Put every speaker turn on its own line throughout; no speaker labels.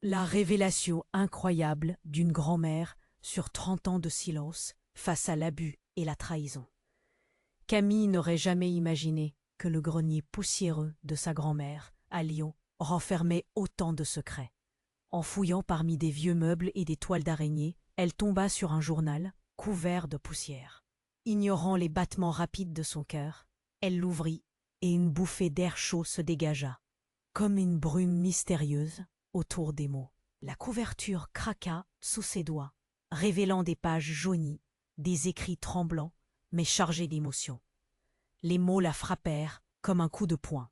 La révélation incroyable d'une grand-mère sur 30 ans de silence face à l'abus et la trahison. Camille n'aurait jamais imaginé que le grenier poussiéreux de sa grand-mère, à Lyon, renfermait autant de secrets. En fouillant parmi des vieux meubles et des toiles d'araignée, elle tomba sur un journal couvert de poussière. Ignorant les battements rapides de son cœur, elle l'ouvrit et une bouffée d'air chaud se dégagea, comme une brume mystérieuse autour des mots. La couverture craqua sous ses doigts, révélant des pages jaunies, des écrits tremblants, mais chargés d'émotion. Les mots la frappèrent comme un coup de poing.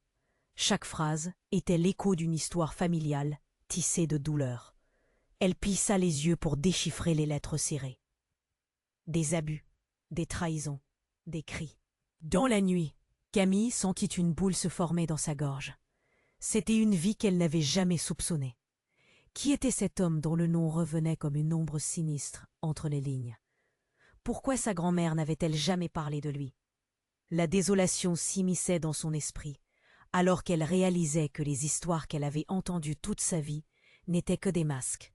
Chaque phrase était l'écho d'une histoire familiale tissée de douleur. Elle plissa les yeux pour déchiffrer les lettres serrées. Des abus, des trahisons, des cris. Dans la nuit, Camille sentit une boule se former dans sa gorge. C'était une vie qu'elle n'avait jamais soupçonnée. Qui était cet homme dont le nom revenait comme une ombre sinistre entre les lignes? Pourquoi sa grand-mère n'avait-elle jamais parlé de lui? La désolation s'immisçait dans son esprit, alors qu'elle réalisait que les histoires qu'elle avait entendues toute sa vie n'étaient que des masques.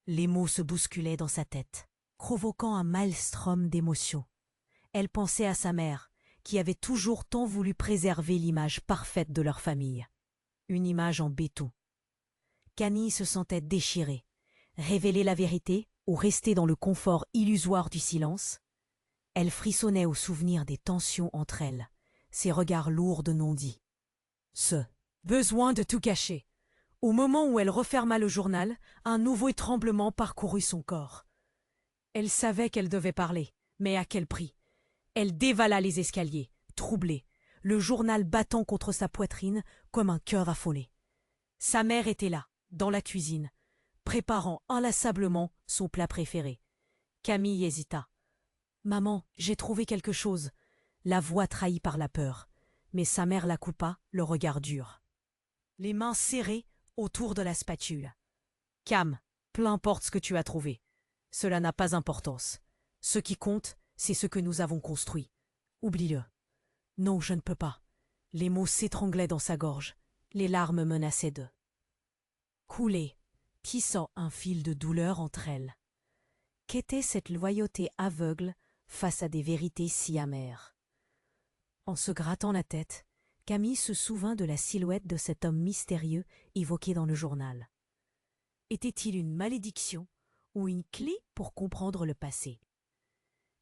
Les mots se bousculaient dans sa tête, provoquant un maelstrom d'émotions. Elle pensait à sa mère, qui avait toujours tant voulu préserver l'image parfaite de leur famille. Une image en béton. Camille se sentait déchirée. Révéler la vérité ou rester dans le confort illusoire du silence? Elle frissonnait au souvenir des tensions entre elles, ses regards lourds de non-dits. Ce besoin de tout cacher. Au moment où elle referma le journal, un nouveau tremblement parcourut son corps. Elle savait qu'elle devait parler, mais à quel prix? Elle dévala les escaliers, troublée, le journal battant contre sa poitrine comme un cœur affolé. Sa mère était là, dans la cuisine, préparant inlassablement son plat préféré. Camille hésita. « Maman, j'ai trouvé quelque chose. » La voix trahie par la peur. Mais sa mère la coupa, le regard dur. Les mains serrées autour de la spatule. « Cam, peu importe ce que tu as trouvé. Cela n'a pas d'importance. Ce qui compte, c'est ce que nous avons construit. Oublie-le. » Non, je ne peux pas. Les mots s'étranglaient dans sa gorge. Les larmes menaçaient d'eux. Couler, tissant un fil de douleur entre elles. Qu'était cette loyauté aveugle face à des vérités si amères? En se grattant la tête, Camille se souvint de la silhouette de cet homme mystérieux évoqué dans le journal. Était-il une malédiction ou une clé pour comprendre le passé?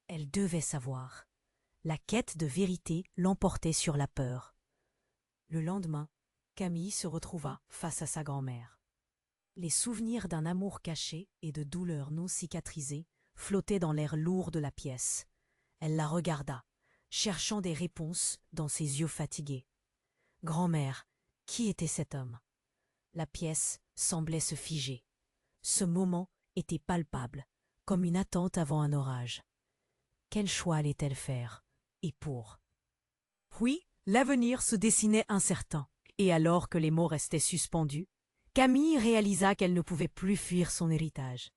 Elle devait savoir. La quête de vérité l'emportait sur la peur. Le lendemain, Camille se retrouva face à sa grand-mère. Les souvenirs d'un amour caché et de douleurs non cicatrisées flottaient dans l'air lourd de la pièce. Elle la regarda, cherchant des réponses dans ses yeux fatigués. Grand-mère, qui était cet homme? La pièce semblait se figer. Ce moment était palpable, comme une attente avant un orage. Quel choix allait-elle faire? Et pour? Puis, l'avenir se dessinait incertain, et alors que les mots restaient suspendus, Camille réalisa qu'elle ne pouvait plus fuir son héritage.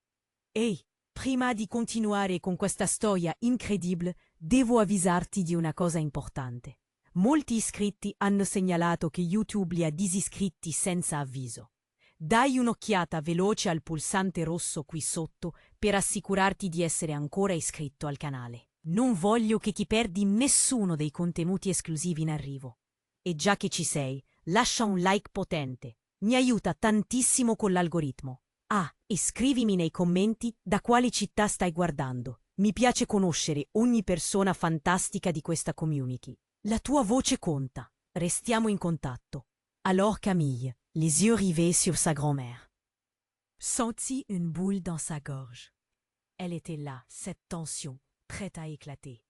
Ehi, prima di continuare con questa storia incredibile, devo avvisarti di una cosa importante. Molti iscritti hanno segnalato che YouTube li ha disiscritti senza avviso. Dai un'occhiata veloce al pulsante rosso qui sotto per assicurarti di essere ancora iscritto al canale. Non voglio che ti perdi nessuno dei contenuti esclusivi in arrivo. E già che ci sei, lascia un like potente. Mi aiuta tantissimo con l'algoritmo. Ah, e scrivimi nei commenti da quale città stai guardando. Mi piace conoscere ogni persona fantastica di questa community. La tua voce conta. Restiamo in contatto. Alors Camille, les yeux rivés sur sa grand-mère, sentit une boule dans sa gorge. Elle était là, cette tension, prête à éclater.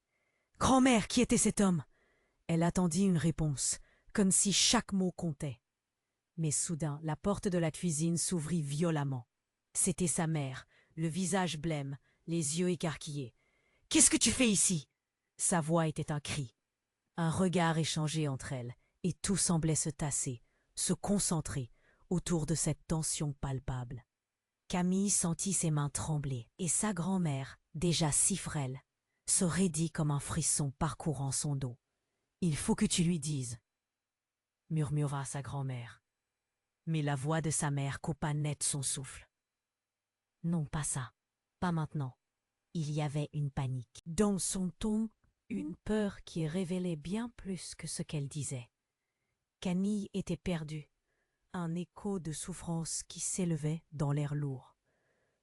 Grand-mère, qui était cet homme? Elle attendit une réponse, comme si chaque mot comptait. Mais soudain, la porte de la cuisine s'ouvrit violemment. C'était sa mère, le visage blême, les yeux écarquillés. « Qu'est-ce que tu fais ici ?» Sa voix était un cri. Un regard échangé entre elles, et tout semblait se tasser, se concentrer autour de cette tension palpable. Camille sentit ses mains trembler, et sa grand-mère, déjà si frêle, se raidit comme un frisson parcourant son dos. « Il faut que tu lui dises, » murmura sa grand-mère. Mais la voix de sa mère coupa net son souffle. Non, pas ça. Pas maintenant. Il y avait une panique. Dans son ton, une peur qui révélait bien plus que ce qu'elle disait. Camille était perdue. Un écho de souffrance qui s'élevait dans l'air lourd.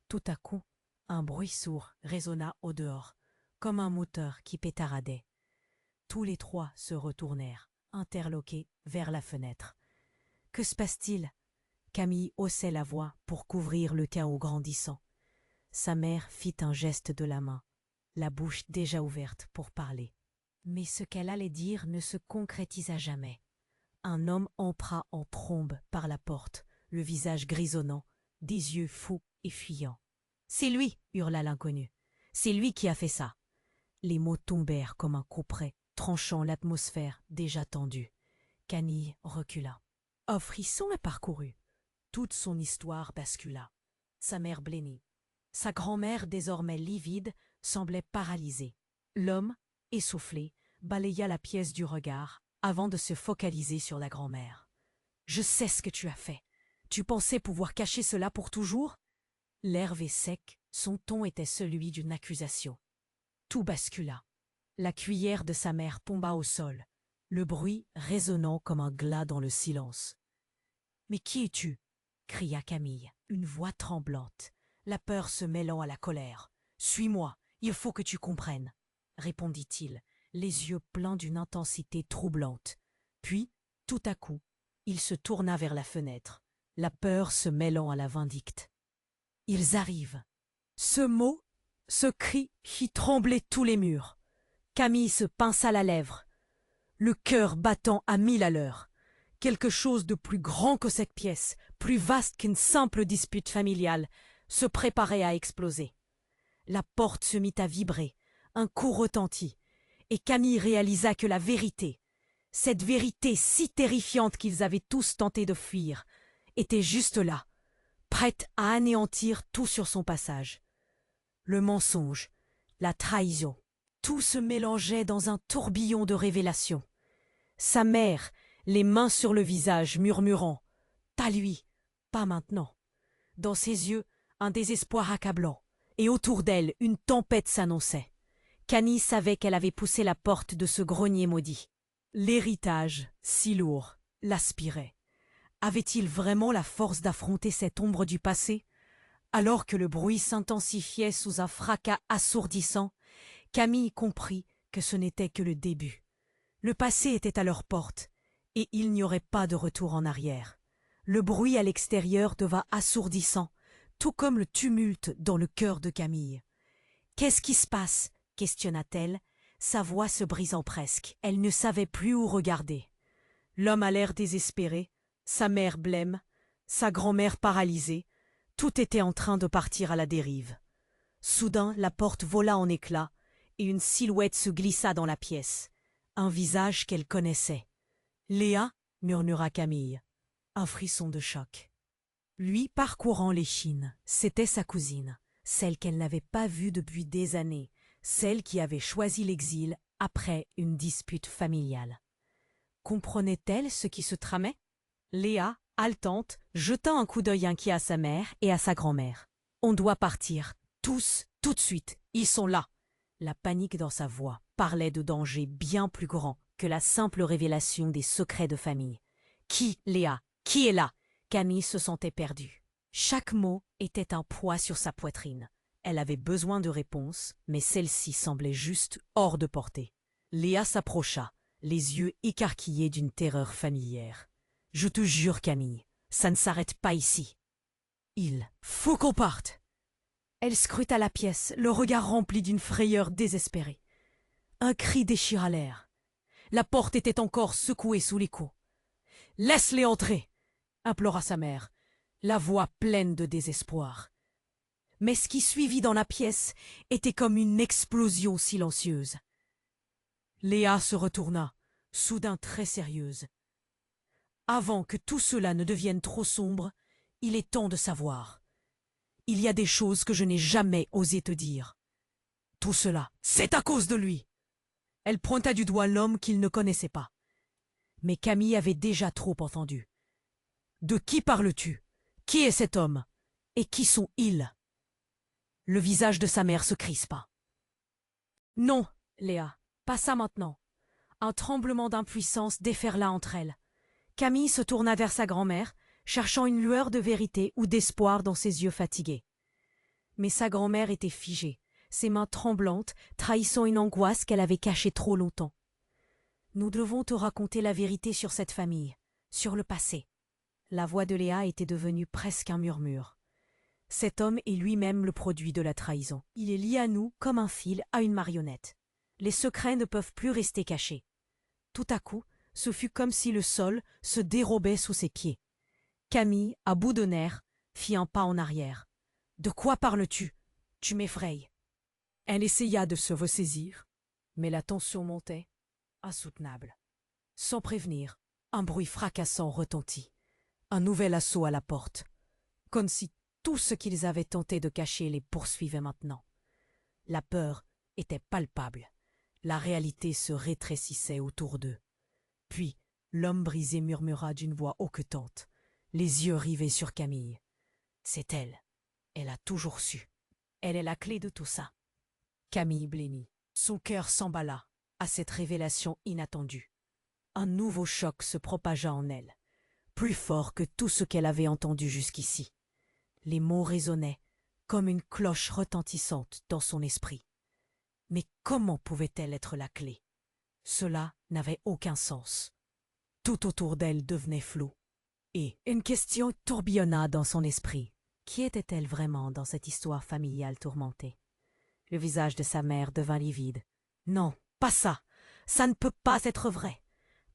Tout à coup, un bruit sourd résonna au dehors, comme un moteur qui pétaradait. Tous les trois se retournèrent, interloqués, vers la fenêtre. Que se passe-t-il? Camille haussait la voix pour couvrir le chaos grandissant. Sa mère fit un geste de la main, la bouche déjà ouverte pour parler. Mais ce qu'elle allait dire ne se concrétisa jamais. Un homme entra en trombe par la porte, le visage grisonnant, des yeux fous et fuyants. « C'est lui !» hurla l'inconnu. « C'est lui qui a fait ça !» Les mots tombèrent comme un couperet, tranchant l'atmosphère déjà tendue. Camille recula. Un frisson la parcourut. Toute son histoire bascula. Sa mère blêmit. Sa grand-mère, désormais livide, semblait paralysée. L'homme, essoufflé, balaya la pièce du regard avant de se focaliser sur la grand-mère. « Je sais ce que tu as fait. Tu pensais pouvoir cacher cela pour toujours ?» L'air avait sec, son ton était celui d'une accusation. Tout bascula. La cuillère de sa mère tomba au sol, le bruit résonnant comme un glas dans le silence. « Mais qui es-tu » cria Camille, une voix tremblante, la peur se mêlant à la colère. « Suis-moi, il faut que tu comprennes, » répondit-il, les yeux pleins d'une intensité troublante. Puis, tout à coup, il se tourna vers la fenêtre, la peur se mêlant à la vindicte. « Ils arrivent !» Ce mot, ce cri fit trembler tous les murs. Camille se pinça la lèvre, le cœur battant à 1000 à l'heure. Quelque chose de plus grand que cette pièce, plus vaste qu'une simple dispute familiale, se préparait à exploser. La porte se mit à vibrer, un coup retentit, et Camille réalisa que la vérité, cette vérité si terrifiante qu'ils avaient tous tenté de fuir, était juste là, prête à anéantir tout sur son passage. Le mensonge, la trahison, tout se mélangeait dans un tourbillon de révélations. Sa mère, les mains sur le visage, murmurant « Pas lui, pas maintenant ». Dans ses yeux, un désespoir accablant, et autour d'elle, une tempête s'annonçait. Camille savait qu'elle avait poussé la porte de ce grenier maudit. L'héritage, si lourd, l'aspirait. Avait-il vraiment la force d'affronter cette ombre du passé? Alors que le bruit s'intensifiait sous un fracas assourdissant, Camille comprit que ce n'était que le début. Le passé était à leur porte, et il n'y aurait pas de retour en arrière. Le bruit à l'extérieur devint assourdissant, tout comme le tumulte dans le cœur de Camille. « Qu'est-ce qui se passe ?» questionna-t-elle, sa voix se brisant presque. Elle ne savait plus où regarder. L'homme a l'air désespéré, sa mère blême, sa grand-mère paralysée. Tout était en train de partir à la dérive. Soudain, la porte vola en éclats, et une silhouette se glissa dans la pièce. Un visage qu'elle connaissait. « Léa » murmura Camille. Un frisson de choc. Lui parcourant l'échine, c'était sa cousine, celle qu'elle n'avait pas vue depuis des années, celle qui avait choisi l'exil après une dispute familiale. Comprenait-elle ce qui se tramait? Léa, haletante, jeta un coup d'œil inquiet à sa mère et à sa grand-mère. « On doit partir, tous, tout de suite, ils sont là !» La panique dans sa voix parlait de dangers bien plus grands que la simple révélation des secrets de famille. « Qui, Léa? Qui est là ?» Camille se sentait perdue. Chaque mot était un poids sur sa poitrine. Elle avait besoin de réponses, mais celle-ci semblait juste hors de portée. Léa s'approcha, les yeux écarquillés d'une terreur familière. « Je te jure, Camille, ça ne s'arrête pas ici. »« Il faut qu'on parte !» Elle scruta la pièce, le regard rempli d'une frayeur désespérée. Un cri déchira l'air. La porte était encore secouée sous les coups. « Laisse-les entrer !» implora sa mère, la voix pleine de désespoir. Mais ce qui suivit dans la pièce était comme une explosion silencieuse. Léa se retourna, soudain très sérieuse. « Avant que tout cela ne devienne trop sombre, il est temps de savoir. Il y a des choses que je n'ai jamais osé te dire. Tout cela, c'est à cause de lui !» Elle pointa du doigt l'homme qu'il ne connaissait pas. Mais Camille avait déjà trop entendu. De qui parles-tu? Qui est cet homme? Et qui sont-ils? Le visage de sa mère se crispa. Non, Léa, pas ça maintenant. Un tremblement d'impuissance déferla entre elles. Camille se tourna vers sa grand-mère, cherchant une lueur de vérité ou d'espoir dans ses yeux fatigués. Mais sa grand-mère était figée, ses mains tremblantes, trahissant une angoisse qu'elle avait cachée trop longtemps. Nous devons te raconter la vérité sur cette famille, sur le passé. La voix de Léa était devenue presque un murmure. Cet homme est lui-même le produit de la trahison. Il est lié à nous comme un fil à une marionnette. Les secrets ne peuvent plus rester cachés. Tout à coup, ce fut comme si le sol se dérobait sous ses pieds. Camille, à bout de nerfs, fit un pas en arrière. « De quoi parles-tu? Tu m'effrayes. » Elle essaya de se ressaisir, mais la tension montait, insoutenable. Sans prévenir, un bruit fracassant retentit. Un nouvel assaut à la porte, comme si tout ce qu'ils avaient tenté de cacher les poursuivait maintenant. La peur était palpable. La réalité se rétrécissait autour d'eux. Puis, l'homme brisé murmura d'une voix hoquetante, les yeux rivés sur Camille. C'est elle. Elle a toujours su. Elle est la clé de tout ça. Camille blêmit. Son cœur s'emballa à cette révélation inattendue. Un nouveau choc se propagea en elle, plus fort que tout ce qu'elle avait entendu jusqu'ici. Les mots résonnaient comme une cloche retentissante dans son esprit. Mais comment pouvait-elle être la clé? Cela n'avait aucun sens. Tout autour d'elle devenait flou. Et une question tourbillonna dans son esprit. Qui était-elle vraiment dans cette histoire familiale tourmentée? Le visage de sa mère devint livide. Non, pas ça. Ça ne peut pas être vrai.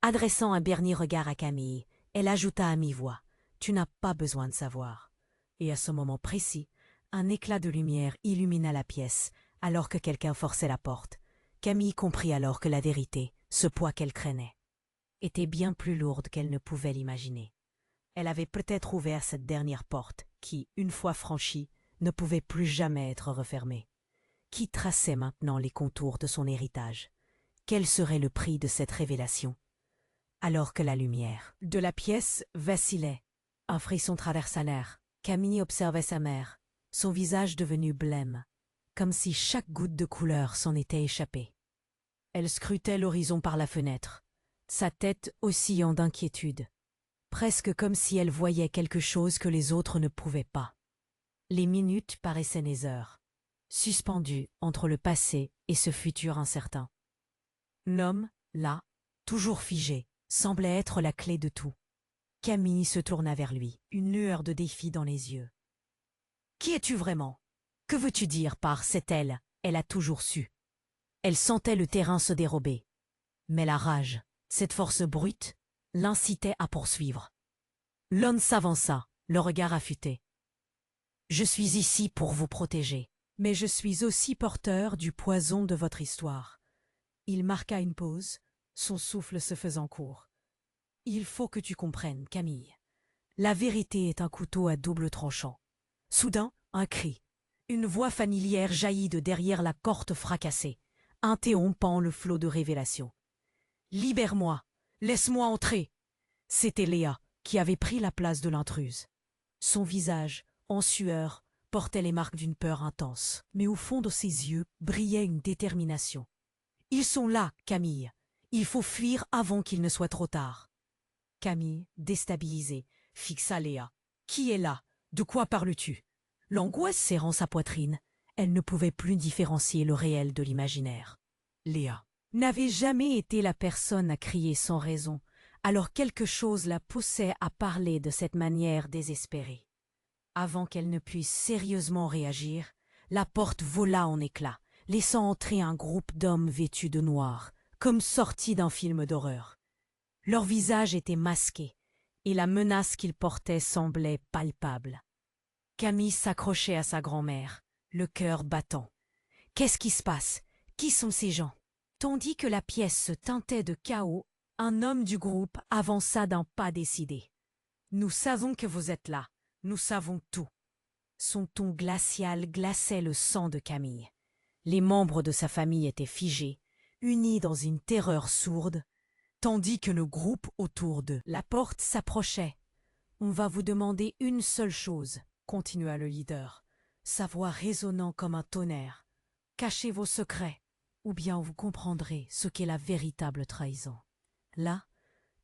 Adressant un dernier regard à Camille, elle ajouta à mi-voix. Tu n'as pas besoin de savoir. Et à ce moment précis, un éclat de lumière illumina la pièce, alors que quelqu'un forçait la porte. Camille comprit alors que la vérité, ce poids qu'elle craignait, était bien plus lourde qu'elle ne pouvait l'imaginer. Elle avait peut-être ouvert cette dernière porte qui, une fois franchie, ne pouvait plus jamais être refermée. Qui traçait maintenant les contours de son héritage? Quel serait le prix de cette révélation? Alors que la lumière de la pièce vacillait, un frisson traversa l'air. Camille observait sa mère, son visage devenu blême, comme si chaque goutte de couleur s'en était échappée. Elle scrutait l'horizon par la fenêtre, sa tête oscillant d'inquiétude, presque comme si elle voyait quelque chose que les autres ne pouvaient pas. Les minutes paraissaient des heures, suspendues entre le passé et ce futur incertain. L'homme, là, toujours figé, semblait être la clé de tout. Camille se tourna vers lui, une lueur de défi dans les yeux. « Qui es-tu vraiment? Que veux-tu dire par « c'est elle » ? Elle a toujours su. Elle sentait le terrain se dérober. Mais la rage, cette force brute, l'incitait à poursuivre. L'homme s'avança, le regard affûté. « Je suis ici pour vous protéger, mais je suis aussi porteur du poison de votre histoire. » Il marqua une pause, son souffle se faisant court. « Il faut que tu comprennes, Camille. La vérité est un couteau à double tranchant. » Soudain, un cri. Une voix familière jaillit de derrière la porte fracassée, interrompant le flot de révélations. « Libère-moi! Laisse-moi entrer !» C'était Léa qui avait pris la place de l'intruse. Son visage, en sueur, portait les marques d'une peur intense, mais au fond de ses yeux brillait une détermination. « Ils sont là, Camille. Il faut fuir avant qu'il ne soit trop tard. » Camille, déstabilisée, fixa Léa. « Qui est là? De quoi parles-tu » L'angoisse serrant sa poitrine, elle ne pouvait plus différencier le réel de l'imaginaire. Léa n'avait jamais été la personne à crier sans raison, alors quelque chose la poussait à parler de cette manière désespérée. Avant qu'elle ne puisse sérieusement réagir, la porte vola en éclats, laissant entrer un groupe d'hommes vêtus de noir, comme sortis d'un film d'horreur. Leur visage était masqué, et la menace qu'ils portaient semblait palpable. Camille s'accrochait à sa grand-mère, le cœur battant. Qu'est-ce qui se passe? Qui sont ces gens? Tandis que la pièce se teintait de chaos, un homme du groupe avança d'un pas décidé. « Nous savons que vous êtes là. Nous savons tout. » Son ton glacial glaçait le sang de Camille. Les membres de sa famille étaient figés, unis dans une terreur sourde, tandis que le groupe autour d'eux. La porte s'approchait. On va vous demander une seule chose, continua le leader, sa voix résonnant comme un tonnerre. Cachez vos secrets, ou bien vous comprendrez ce qu'est la véritable trahison. Là,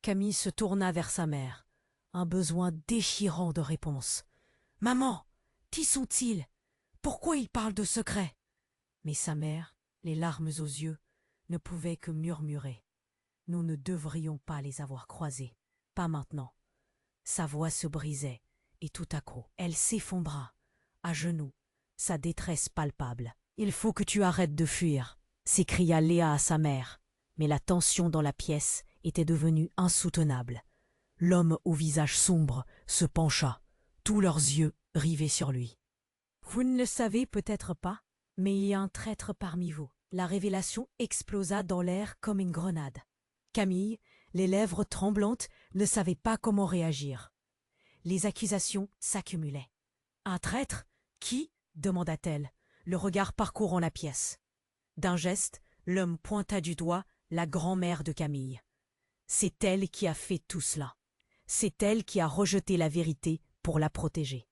Camille se tourna vers sa mère, un besoin déchirant de réponse. « Maman, qui sont-ils? Pourquoi ils parlent de secrets ?» Mais sa mère, les larmes aux yeux, ne pouvait que murmurer. « Nous ne devrions pas les avoir croisés, pas maintenant. » Sa voix se brisait, et tout à coup, elle s'effondra, à genoux, sa détresse palpable. « Il faut que tu arrêtes de fuir !» s'écria Léa à sa mère. Mais la tension dans la pièce était devenue insoutenable. L'homme au visage sombre se pencha, tous leurs yeux rivés sur lui. « Vous ne le savez peut-être pas, mais il y a un traître parmi vous. » La révélation explosa dans l'air comme une grenade. Camille, les lèvres tremblantes, ne savait pas comment réagir. Les accusations s'accumulaient. « Un traître? Qui ?» demanda-t-elle, le regard parcourant la pièce. D'un geste, l'homme pointa du doigt la grand-mère de Camille. C'est elle qui a fait tout cela. C'est elle qui a rejeté la vérité pour la protéger.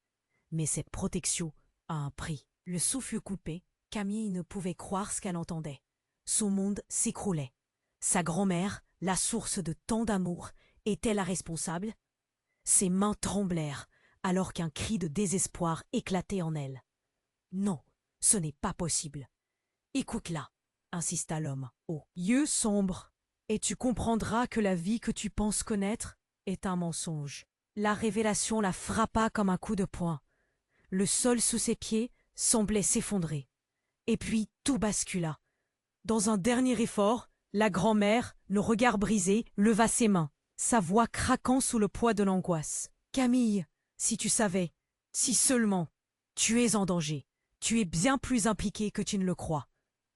Mais cette protection a un prix. Le souffle coupé, Camille ne pouvait croire ce qu'elle entendait. Son monde s'écroulait. Sa grand-mère, la source de tant d'amour, était la responsable? Ses mains tremblèrent alors qu'un cri de désespoir éclatait en elle. « Non, ce n'est pas possible. »« Écoute-la, » insista l'homme, aux yeux sombres, « et tu comprendras que la vie que tu penses connaître est un mensonge. » La révélation la frappa comme un coup de poing. Le sol sous ses pieds semblait s'effondrer. Et puis tout bascula. Dans un dernier effort, la grand-mère, le regard brisé, leva ses mains, sa voix craquant sous le poids de l'angoisse. « Camille, si tu savais, si seulement, tu es en danger. Tu es bien plus impliquée que tu ne le crois. »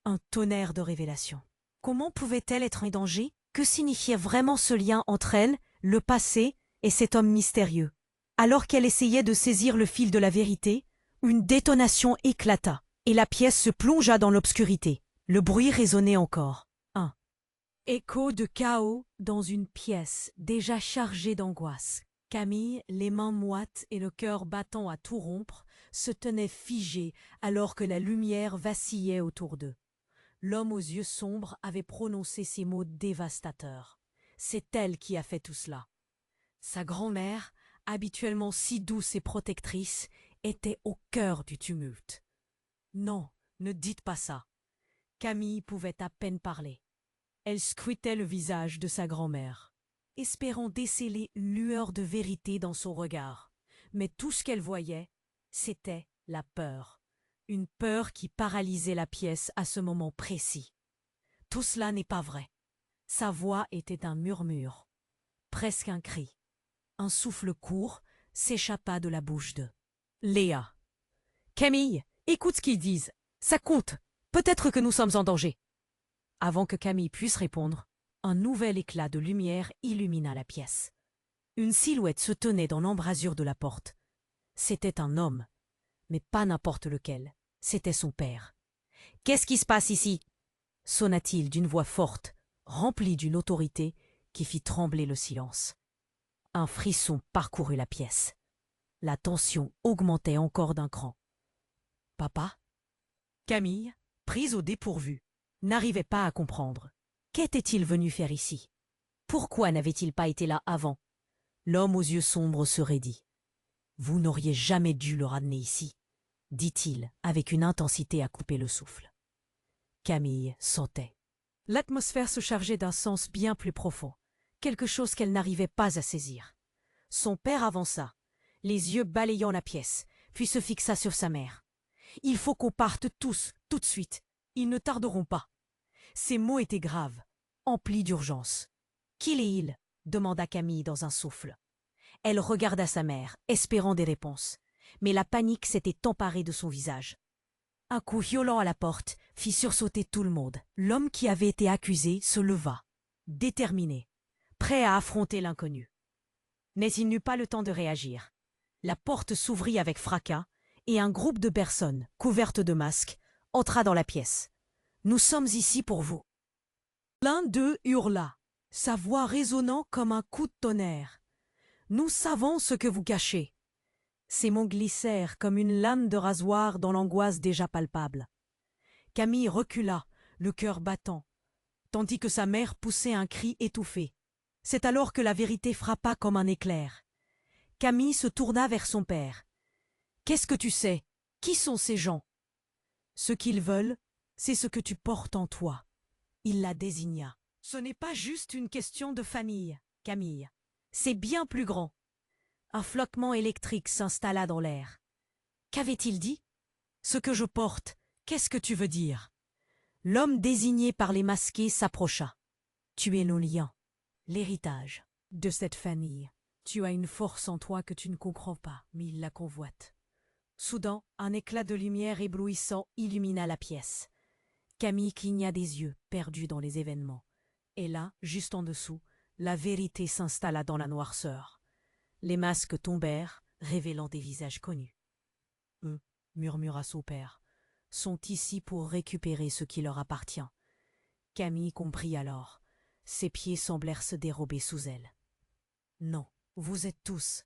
Un tonnerre de révélations. Comment pouvait-elle être en danger? Que signifiait vraiment ce lien entre elle, le passé et cet homme mystérieux? Alors qu'elle essayait de saisir le fil de la vérité, une détonation éclata, et la pièce se plongea dans l'obscurité. Le bruit résonnait encore. Un écho de chaos dans une pièce déjà chargée d'angoisse. Camille, les mains moites et le cœur battant à tout rompre, se tenait figée alors que la lumière vacillait autour d'eux. L'homme aux yeux sombres avait prononcé ces mots dévastateurs. C'est elle qui a fait tout cela. Sa grand-mère, habituellement si douce et protectrice, était au cœur du tumulte. Non, ne dites pas ça. Camille pouvait à peine parler. Elle scrutait le visage de sa grand-mère, espérant déceler une lueur de vérité dans son regard. Mais tout ce qu'elle voyait, c'était la peur. Une peur qui paralysait la pièce à ce moment précis. Tout cela n'est pas vrai. Sa voix était un murmure, presque un cri. Un souffle court s'échappa de la bouche de Léa. « Camille, écoute ce qu'ils disent. Ça compte. Peut-être que nous sommes en danger. » Avant que Camille puisse répondre, un nouvel éclat de lumière illumina la pièce. Une silhouette se tenait dans l'embrasure de la porte. C'était un homme, mais pas n'importe lequel. C'était son père. « Qu'est-ce qui se passe ici ?» sonna-t-il d'une voix forte, remplie d'une autorité qui fit trembler le silence. Un frisson parcourut la pièce. La tension augmentait encore d'un cran. « Papa ?» Camille, prise au dépourvu, n'arrivait pas à comprendre. Qu'était-il venu faire ici? Pourquoi n'avait-il pas été là avant? L'homme aux yeux sombres se raidit. « Vous n'auriez jamais dû le ramener ici, » dit-il avec une intensité à couper le souffle. Camille sentait. L'atmosphère se chargeait d'un sens bien plus profond, quelque chose qu'elle n'arrivait pas à saisir. Son père avança, les yeux balayant la pièce, puis se fixa sur sa mère. « Il faut qu'on parte tous, tout de suite. Ils ne tarderont pas. » Ces mots étaient graves, emplis d'urgence. « Qui est-il » demanda Camille dans un souffle. Elle regarda sa mère, espérant des réponses, mais la panique s'était emparée de son visage. Un coup violent à la porte fit sursauter tout le monde. L'homme qui avait été accusé se leva, déterminé, prêt à affronter l'inconnu. Mais il n'eut pas le temps de réagir. La porte s'ouvrit avec fracas et un groupe de personnes, couvertes de masques, entra dans la pièce. « Nous sommes ici pour vous. » L'un d'eux hurla, sa voix résonnant comme un coup de tonnerre. Nous savons ce que vous cachez. » Ses mots glissèrent comme une lame de rasoir dans l'angoisse déjà palpable. Camille recula, le cœur battant, tandis que sa mère poussait un cri étouffé. C'est alors que la vérité frappa comme un éclair. Camille se tourna vers son père. « Qu'est-ce que tu sais? Qui sont ces gens? » « Ce qu'ils veulent, c'est ce que tu portes en toi. » Il la désigna. « Ce n'est pas juste une question de famille, Camille. C'est bien plus grand. » Un flottement électrique s'installa dans l'air. Qu'avait-il dit? « Ce que je porte, qu'est-ce que tu veux dire ?» L'homme désigné par les masqués s'approcha. « Tu es nos liens, l'héritage de cette famille. Tu as une force en toi que tu ne comprends pas, mais il la convoite. » Soudain, un éclat de lumière éblouissant illumina la pièce. Camille cligna des yeux, perdue dans les événements. Et là, juste en dessous, la vérité s'installa dans la noirceur. Les masques tombèrent, révélant des visages connus. « Eux, » murmura son père, « sont ici pour récupérer ce qui leur appartient. » Camille comprit alors. Ses pieds semblèrent se dérober sous elle. « Non, vous êtes tous. »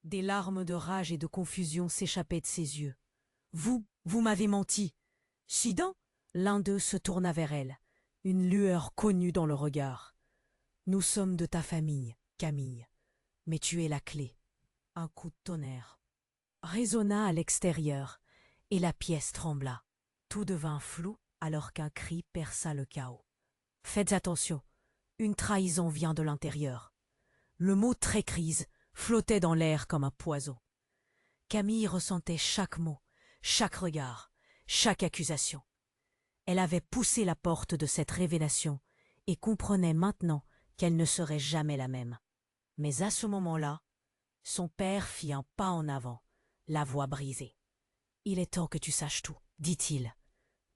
Des larmes de rage et de confusion s'échappaient de ses yeux. « Vous m'avez menti. » « Sidan ?» L'un d'eux se tourna vers elle, une lueur connue dans le regard. « Nous sommes de ta famille, Camille, mais tu es la clé. » Un coup de tonnerre résonna à l'extérieur, et la pièce trembla. Tout devint flou alors qu'un cri perça le chaos. « Faites attention, une trahison vient de l'intérieur. » Le mot traîtrise flottait dans l'air comme un poison. Camille ressentait chaque mot, chaque regard, chaque accusation. Elle avait poussé la porte de cette révélation et comprenait maintenant qu'elle ne serait jamais la même. Mais à ce moment-là, son père fit un pas en avant, la voix brisée. « Il est temps que tu saches tout, » dit-il.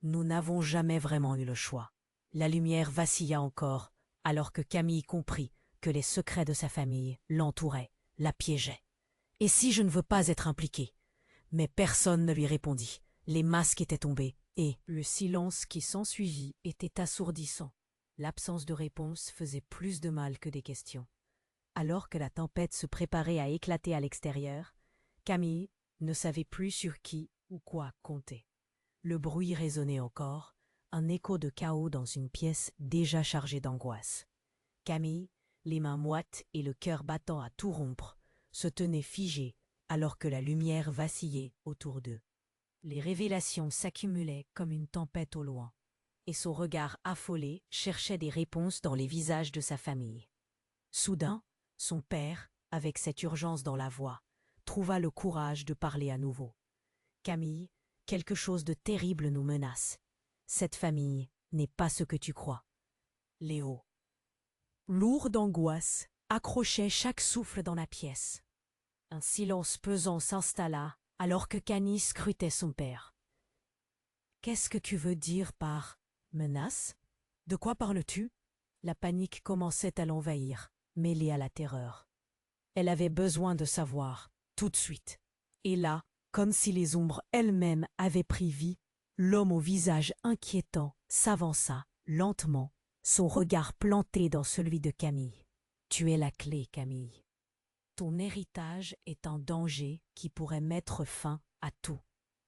Nous n'avons jamais vraiment eu le choix. La lumière vacilla encore, alors que Camille comprit que les secrets de sa famille l'entouraient, la piégeaient. « Et si je ne veux pas être impliquée ?» Mais personne ne lui répondit. Les masques étaient tombés, et le silence qui s'ensuivit était assourdissant. L'absence de réponse faisait plus de mal que des questions. Alors que la tempête se préparait à éclater à l'extérieur, Camille ne savait plus sur qui ou quoi compter. Le bruit résonnait encore, un écho de chaos dans une pièce déjà chargée d'angoisse. Camille, les mains moites et le cœur battant à tout rompre, se tenait figée alors que la lumière vacillait autour d'eux. Les révélations s'accumulaient comme une tempête au loin, et son regard affolé cherchait des réponses dans les visages de sa famille. Soudain, son père, avec cette urgence dans la voix, trouva le courage de parler à nouveau. « Camille, quelque chose de terrible nous menace. Cette famille n'est pas ce que tu crois. » Léo. Lourd d'angoisse, accrochait chaque souffle dans la pièce. Un silence pesant s'installa alors que Camille scrutait son père. « Qu'est-ce que tu veux dire par menace? De quoi parles-tu » La panique commençait à l'envahir, mêlée à la terreur. Elle avait besoin de savoir, tout de suite. Et là, comme si les ombres elles-mêmes avaient pris vie, l'homme au visage inquiétant s'avança, lentement, son regard planté dans celui de Camille. « Tu es la clé, Camille. Ton héritage est un danger qui pourrait mettre fin à tout. »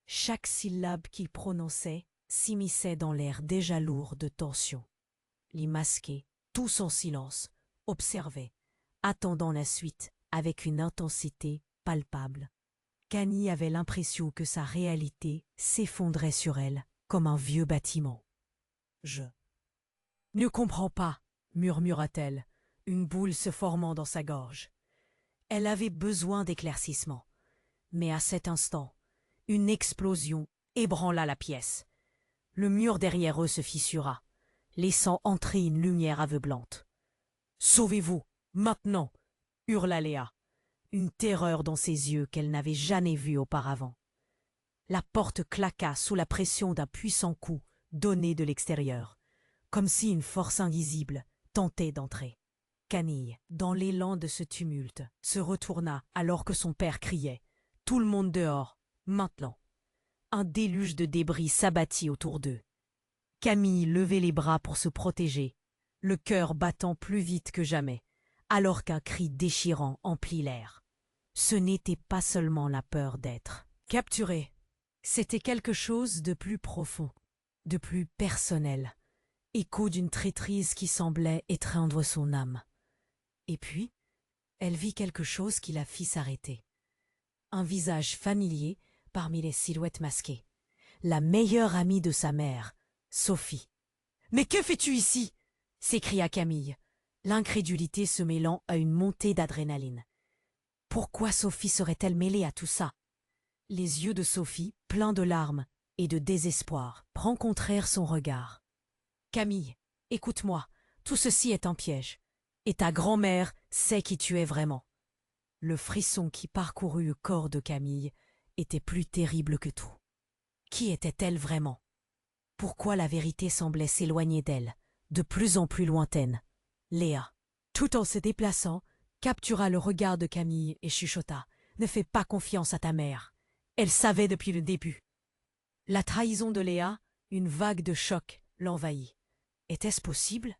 Chaque syllabe qu'il prononçait s'immisçait dans l'air déjà lourd de tension. Les masqués, tous en silence, observaient, attendant la suite avec une intensité palpable. Camille avait l'impression que sa réalité s'effondrait sur elle comme un vieux bâtiment. « Je ne comprends pas, » murmura-t-elle, une boule se formant dans sa gorge. Elle avait besoin d'éclaircissement. Mais à cet instant, une explosion ébranla la pièce. Le mur derrière eux se fissura, laissant entrer une lumière aveuglante. « Sauvez-vous, maintenant !» hurla Léa, une terreur dans ses yeux qu'elle n'avait jamais vue auparavant. La porte claqua sous la pression d'un puissant coup donné de l'extérieur, comme si une force invisible tentait d'entrer. Camille, dans l'élan de ce tumulte, se retourna alors que son père criait « Tout le monde dehors, maintenant !» Un déluge de débris s'abattit autour d'eux. Camille levait les bras pour se protéger, le cœur battant plus vite que jamais, alors qu'un cri déchirant emplit l'air. Ce n'était pas seulement la peur d'être capturé, c'était quelque chose de plus profond, de plus personnel, écho d'une traîtrise qui semblait étreindre son âme. Et puis, elle vit quelque chose qui la fit s'arrêter. Un visage familier parmi les silhouettes masquées. La meilleure amie de sa mère, Sophie. « Mais que fais-tu ici ?» s'écria Camille, l'incrédulité se mêlant à une montée d'adrénaline. Pourquoi Sophie serait-elle mêlée à tout ça? Les yeux de Sophie, pleins de larmes et de désespoir, rencontrèrent son regard. « Camille, écoute-moi, tout ceci est un piège. Et ta grand-mère sait qui tu es vraiment. » Le frisson qui parcourut le corps de Camille était plus terrible que tout. Qui était-elle vraiment? Pourquoi la vérité semblait s'éloigner d'elle, de plus en plus lointaine? Léa, tout en se déplaçant, captura le regard de Camille et chuchota. « Ne fais pas confiance à ta mère. Elle savait depuis le début. » La trahison de Léa, une vague de choc, l'envahit. Était-ce possible?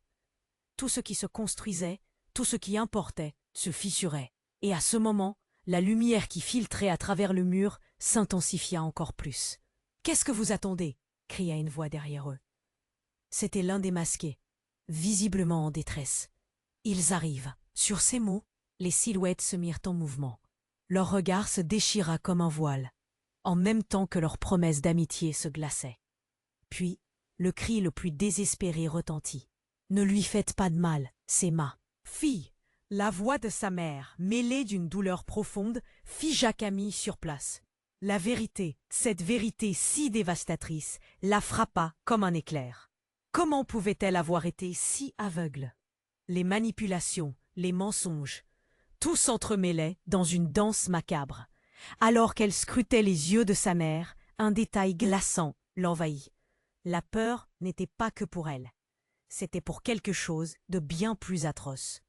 Tout ce qui se construisait, tout ce qui importait, se fissurait. Et à ce moment, la lumière qui filtrait à travers le mur s'intensifia encore plus. « Qu'est-ce que vous attendez ?» cria une voix derrière eux. C'était l'un des masqués, visiblement en détresse. « Ils arrivent. » Sur ces mots, les silhouettes se mirent en mouvement. Leur regard se déchira comme un voile, en même temps que leur promesse d'amitié se glaçait. Puis, le cri le plus désespéré retentit. « Ne lui faites pas de mal, c'est ma fille !» La voix de sa mère, mêlée d'une douleur profonde, figea Camille sur place. La vérité, cette vérité si dévastatrice, la frappa comme un éclair. Comment pouvait-elle avoir été si aveugle? Les manipulations, les mensonges, tout s'entremêlait dans une danse macabre. Alors qu'elle scrutait les yeux de sa mère, un détail glaçant l'envahit. La peur n'était pas que pour elle. C'était pour quelque chose de bien plus atroce.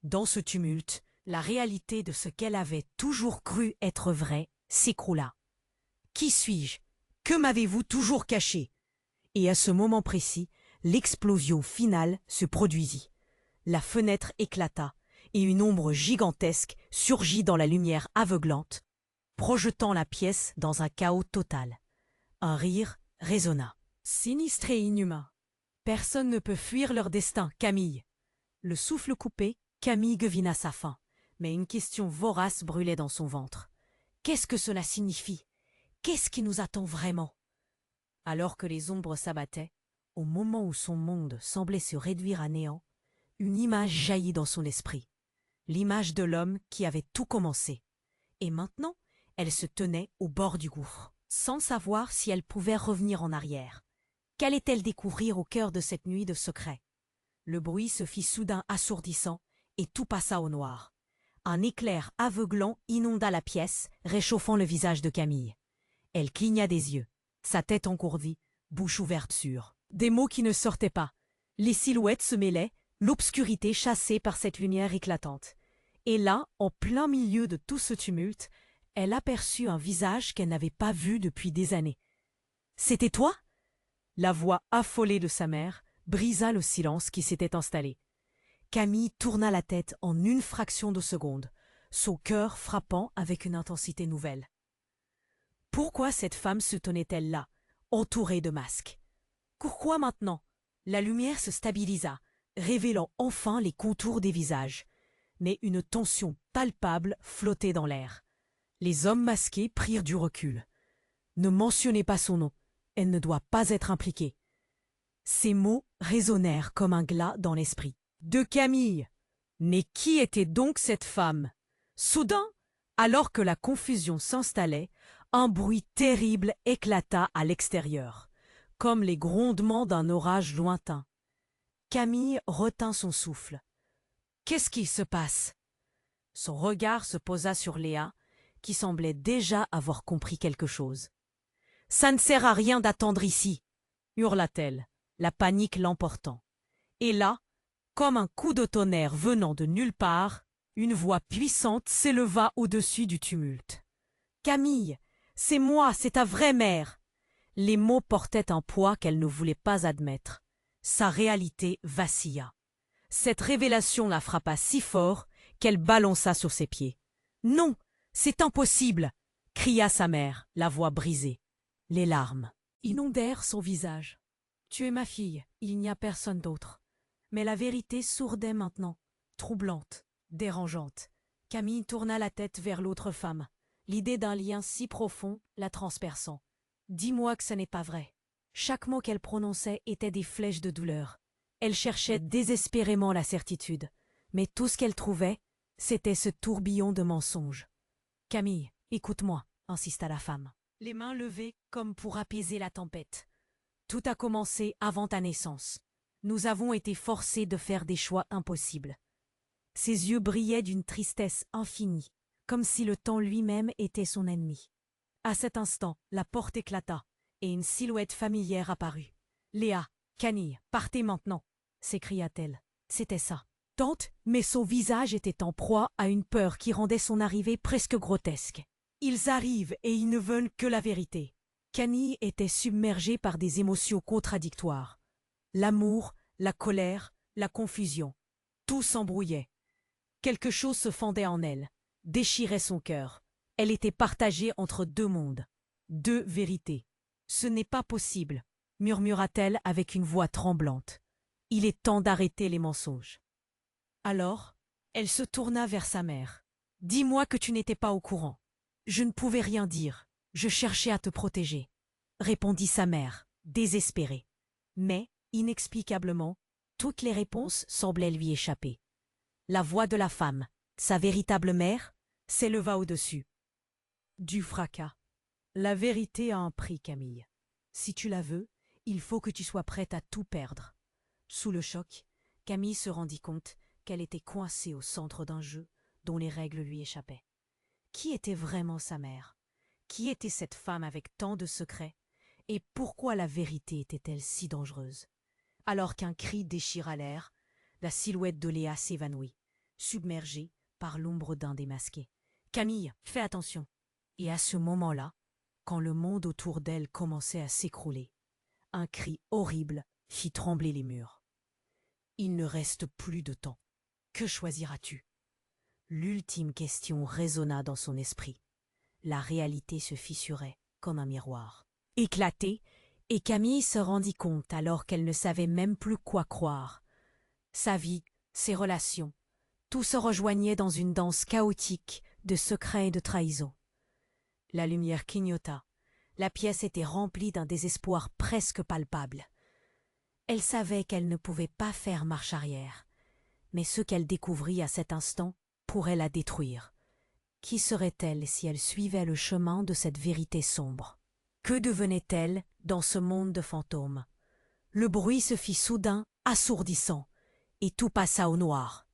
Dans ce tumulte, la réalité de ce qu'elle avait toujours cru être vrai s'écroula. « Qui suis-je? Que m'avez-vous toujours caché ?» Et à ce moment précis, l'explosion finale se produisit. La fenêtre éclata et une ombre gigantesque surgit dans la lumière aveuglante, projetant la pièce dans un chaos total. Un rire résonna. « Sinistre et inhumain. Personne ne peut fuir leur destin, Camille. » Le souffle coupé, Camille devina sa faim, mais une question vorace brûlait dans son ventre. Qu'est-ce que cela signifie? Qu'est-ce qui nous attend vraiment? Alors que les ombres s'abattaient, au moment où son monde semblait se réduire à néant, une image jaillit dans son esprit. L'image de l'homme qui avait tout commencé. Et maintenant, elle se tenait au bord du gouffre, sans savoir si elle pouvait revenir en arrière. Qu'allait-elle découvrir au cœur de cette nuit de secret? Le bruit se fit soudain assourdissant, et tout passa au noir. Un éclair aveuglant inonda la pièce, réchauffant le visage de Camille. Elle cligna des yeux, sa tête engourdie, bouche ouverte sûre. Des mots qui ne sortaient pas. Les silhouettes se mêlaient, l'obscurité chassée par cette lumière éclatante. Et là, en plein milieu de tout ce tumulte, elle aperçut un visage qu'elle n'avait pas vu depuis des années. « C'était toi ?» La voix affolée de sa mère brisa le silence qui s'était installé. Camille tourna la tête en une fraction de seconde, son cœur frappant avec une intensité nouvelle. Pourquoi cette femme se tenait-elle là, entourée de masques? Pourquoi maintenant? La lumière se stabilisa, révélant enfin les contours des visages. Mais une tension palpable flottait dans l'air. Les hommes masqués prirent du recul. Ne mentionnez pas son nom, elle ne doit pas être impliquée. Ces mots résonnèrent comme un glas dans l'esprit. De Camille. Mais qui était donc cette femme? Soudain, alors que la confusion s'installait, un bruit terrible éclata à l'extérieur, comme les grondements d'un orage lointain. Camille retint son souffle. Qu'est-ce qui se passe? Son regard se posa sur Léa, qui semblait déjà avoir compris quelque chose. « Ça ne sert à rien d'attendre ici !» hurla-t-elle, la panique l'emportant. Et là, comme un coup de tonnerre venant de nulle part, une voix puissante s'éleva au-dessus du tumulte. « Camille, c'est moi, c'est ta vraie mère !» Les mots portaient un poids qu'elle ne voulait pas admettre. Sa réalité vacilla. Cette révélation la frappa si fort qu'elle balança sur ses pieds. « Non, c'est impossible !» cria sa mère, la voix brisée. Les larmes inondèrent son visage. « Tu es ma fille, il n'y a personne d'autre. » Mais la vérité sourdait maintenant, troublante, dérangeante. Camille tourna la tête vers l'autre femme, l'idée d'un lien si profond la transperçant. « Dis-moi que ce n'est pas vrai. » Chaque mot qu'elle prononçait était des flèches de douleur. Elle cherchait désespérément la certitude, mais tout ce qu'elle trouvait, c'était ce tourbillon de mensonges. « Camille, écoute-moi, » insista la femme, les mains levées comme pour apaiser la tempête. « Tout a commencé avant ta naissance. Nous avons été forcés de faire des choix impossibles. » Ses yeux brillaient d'une tristesse infinie, comme si le temps lui-même était son ennemi. À cet instant, la porte éclata, et une silhouette familière apparut. « Léa, Camille, partez maintenant !» s'écria-t-elle. C'était ça. Tante, mais son visage était en proie à une peur qui rendait son arrivée presque grotesque. Ils arrivent et ils ne veulent que la vérité. Camille était submergée par des émotions contradictoires. L'amour, la colère, la confusion. Tout s'embrouillait. Quelque chose se fendait en elle, déchirait son cœur. Elle était partagée entre deux mondes, deux vérités. « Ce n'est pas possible », murmura-t-elle avec une voix tremblante. « Il est temps d'arrêter les mensonges. » Alors, elle se tourna vers sa mère. « Dis-moi que tu n'étais pas au courant. »« Je ne pouvais rien dire. Je cherchais à te protéger. » répondit sa mère, désespérée. Mais, inexplicablement, toutes les réponses semblaient lui échapper. La voix de la femme, sa véritable mère, s'éleva au-dessus. Du fracas. « La vérité a un prix, Camille. Si tu la veux, il faut que tu sois prête à tout perdre. » Sous le choc, Camille se rendit compte qu'elle était coincée au centre d'un jeu dont les règles lui échappaient. Qui était vraiment sa mère? Qui était cette femme avec tant de secrets? Et pourquoi la vérité était-elle si dangereuse? Alors qu'un cri déchira l'air, la silhouette de Léa s'évanouit, submergée par l'ombre d'un démasqué. « Camille, fais attention !» Et à ce moment-là, quand le monde autour d'elle commençait à s'écrouler, un cri horrible fit trembler les murs. « Il ne reste plus de temps. Que choisiras-tu » L'ultime question résonna dans son esprit. La réalité se fissurait comme un miroir. Éclatée, et Camille se rendit compte alors qu'elle ne savait même plus quoi croire. Sa vie, ses relations, tout se rejoignait dans une danse chaotique de secrets et de trahisons. La lumière clignota. La pièce était remplie d'un désespoir presque palpable. Elle savait qu'elle ne pouvait pas faire marche arrière, mais ce qu'elle découvrit à cet instant pourrait la détruire. Qui serait-elle si elle suivait le chemin de cette vérité sombre? Que devenait-elle dans ce monde de fantômes? Le bruit se fit soudain assourdissant, et tout passa au noir.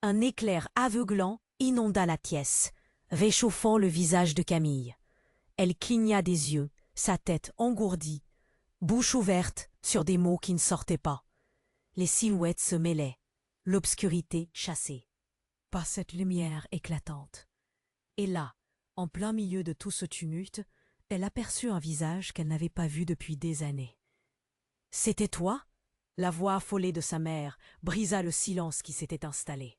Un éclair aveuglant inonda la pièce, réchauffant le visage de Camille. Elle cligna des yeux, sa tête engourdie, bouche ouverte sur des mots qui ne sortaient pas. Les silhouettes se mêlaient, l'obscurité chassée. Pas cette lumière éclatante. Et là, en plein milieu de tout ce tumulte, elle aperçut un visage qu'elle n'avait pas vu depuis des années. « C'était toi ?» La voix affolée de sa mère brisa le silence qui s'était installé.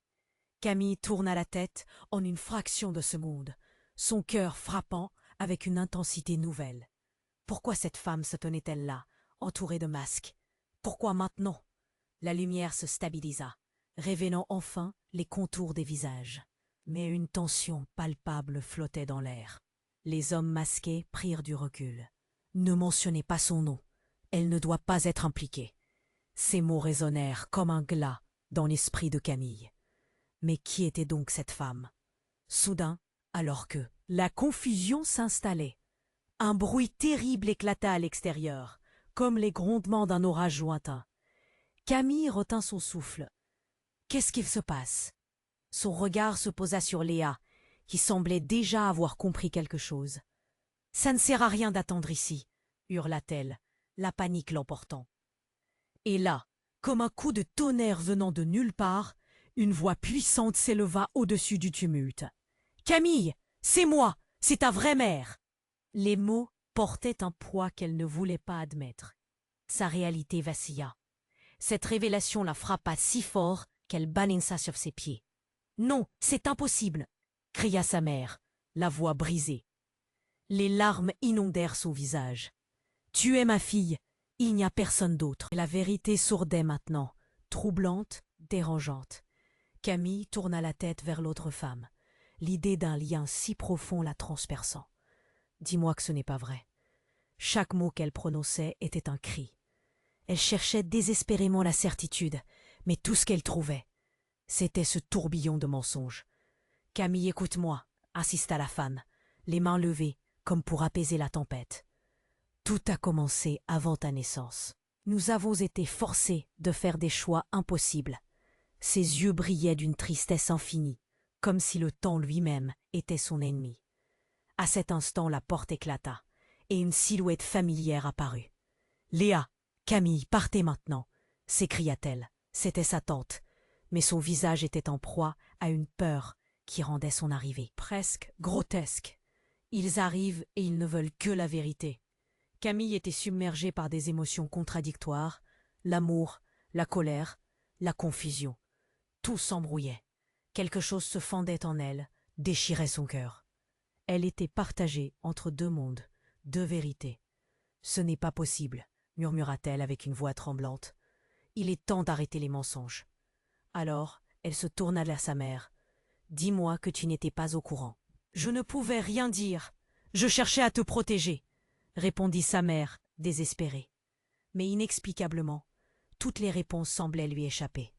Camille tourna la tête en une fraction de seconde, son cœur frappant avec une intensité nouvelle. Pourquoi cette femme se tenait-elle là, entourée de masques? Pourquoi maintenant? La lumière se stabilisa, révélant enfin les contours des visages. Mais une tension palpable flottait dans l'air. Les hommes masqués prirent du recul. « Ne mentionnez pas son nom. Elle ne doit pas être impliquée. » Ces mots résonnèrent comme un glas dans l'esprit de Camille. Mais qui était donc cette femme? Soudain, alors que la confusion s'installait, un bruit terrible éclata à l'extérieur, comme les grondements d'un orage lointain. Camille retint son souffle. Qu'est-ce qu'il se passe? Son regard se posa sur Léa, qui semblait déjà avoir compris quelque chose. « Ça ne sert à rien d'attendre ici !» hurla-t-elle, la panique l'emportant. Et là, comme un coup de tonnerre venant de nulle part, une voix puissante s'éleva au-dessus du tumulte. « Camille, c'est moi, c'est ta vraie mère !» Les mots portaient un poids qu'elle ne voulait pas admettre. Sa réalité vacilla. Cette révélation la frappa si fort qu'elle balança sur ses pieds. « Non, c'est impossible !» cria sa mère, la voix brisée. Les larmes inondèrent son visage. « Tu es ma fille, il n'y a personne d'autre. » La vérité sourdait maintenant, troublante, dérangeante. Camille tourna la tête vers l'autre femme, l'idée d'un lien si profond la transperçant. « Dis-moi que ce n'est pas vrai. » Chaque mot qu'elle prononçait était un cri. Elle cherchait désespérément la certitude, mais tout ce qu'elle trouvait, c'était ce tourbillon de mensonges. « Camille, écoute-moi, » insista la femme, les mains levées, comme pour apaiser la tempête. « Tout a commencé avant ta naissance. Nous avons été forcés de faire des choix impossibles. » Ses yeux brillaient d'une tristesse infinie, comme si le temps lui-même était son ennemi. À cet instant, la porte éclata, et une silhouette familière apparut. « Léa, Camille, partez maintenant !» s'écria-t-elle. C'était sa tante, mais son visage était en proie à une peur qui rendait son arrivée presque grotesque. Ils arrivent et ils ne veulent que la vérité. Camille était submergée par des émotions contradictoires, l'amour, la colère, la confusion. Tout s'embrouillait. Quelque chose se fendait en elle, déchirait son cœur. Elle était partagée entre deux mondes, deux vérités. « Ce n'est pas possible, » murmura-t-elle avec une voix tremblante. « Il est temps d'arrêter les mensonges. » Alors, elle se tourna vers sa mère. « Dis-moi que tu n'étais pas au courant. »« Je ne pouvais rien dire. Je cherchais à te protéger, » répondit sa mère, désespérée. Mais inexplicablement, toutes les réponses semblaient lui échapper.